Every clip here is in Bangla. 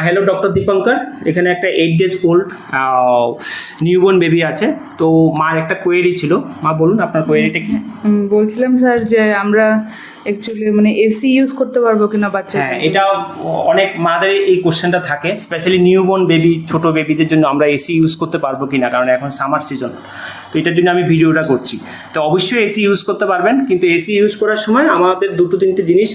হ্যালো ডক্টর দীপঙ্কর, এখানে একটা 8 days ওল্ড নিউবর্ন বেবি আছে। তো মার একটা কোয়েরি ছিল। মা বলুন আপনার কোয়েরিটা কি? বলছিলাম স্যার যে আমরা অ্যাকচুয়ালি মানে এসি ইউজ করতে পারবো কিনা বাচ্চা? হ্যাঁ, এটা অনেক মাদের এই কোশ্চেনটা থাকে, স্পেশালি নিউবর্ন বেবি, ছোটো বেবিদের জন্য আমরা এসি ইউজ করতে পারবো কিনা, কারণ এখন সামার সিজন। তো এটার জন্য আমি ভিডিওটা করছি। তো অবশ্যই এসি ইউজ করতে পারবেন, কিন্তু এসি ইউজ করার সময় আমাদের দুটো তিনটে জিনিস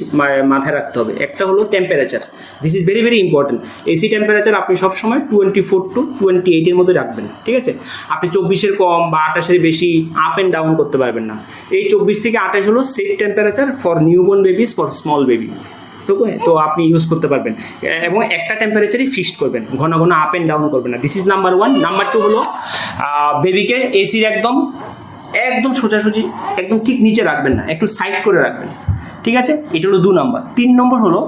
মাথায় রাখতে হবে। একটা হলো temperature, this is very very important. AC temperature আপনি সবসময় 24 to 28 মধ্যে রাখবেন, ঠিক আছে? আপনি 24 কম বা 28 বেশি আপ অ্যান্ড ডাউন করতে পারবেন না। এই 24 থেকে 28 হলো safe temperature for newborn babies, for small baby. তো আপনি ইউজ করতে পারবেন, এবং একটা টেম্পারেচারই ফিক্সড করবেন, ঘন ঘন আপ অ্যান্ড ডাউন করবেন না। This is number 1। নাম্বার 2 হলো বেবিকে এসির একদম সোজাসুজি একদম ঠিক নিচে রাখবেন না, একটু সাইড করে রাখবেন, ঠিক আছে? এটা হলো 2 নম্বর। 3 নম্বর হলো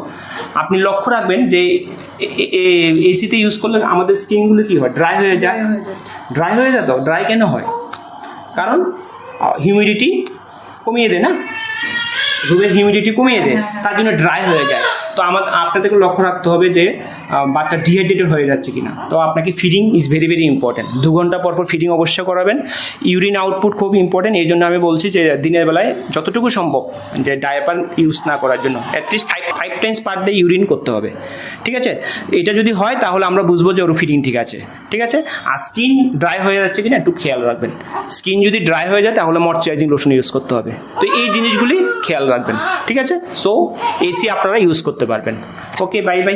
আপনি লক্ষ্য রাখবেন যে এসিতে ইউজ করলে আমাদের স্কিনগুলো কী হয়, ড্রাই হয়ে যায়। তো ড্রাই কেন হয়? কারণ হিউমিডিটি কমিয়ে দেয় না, রুমের হিউমিডিটি কমিয়ে দেয়, তার জন্য ড্রাই হয়ে যায়। তো আপনাদেরকে লক্ষ্য রাখতে হবে যে বাচ্চা ডিহাইড্রেটেড হয়ে যাচ্ছে কিনা। তো আপনাকে feeding is very very important. 2 ঘন্টা পর ফিডিং অবশ্যই করাবেন। ইউরিন আউটপুট খুব ইম্পর্টেন্ট, এই জন্য আমি বলছি যে দিনের বেলায় যতটুকু সম্ভব যে ডায়াপার ইউজ না করার জন্য at least 5 times per day urine করতে হবে, ঠিক আছে? এটা যদি হয় তাহলে আমরা বুঝবো যে ওর ফিডিং ঠিক আছে, ঠিক আছে? আর স্কিন ড্রাই হয়ে যাচ্ছে কিনা একটু খেয়াল রাখবেন। স্কিন যদি ড্রাই হয়ে যায় তাহলে ময়শ্চারাইজিং লোশন ইউজ করতে হবে। তো এই জিনিসগুলি খেয়াল রাখবেন, ঠিক আছে? সো এসি আপনারা ইউজ করতে পারবেন। ওকে, বাই বাই।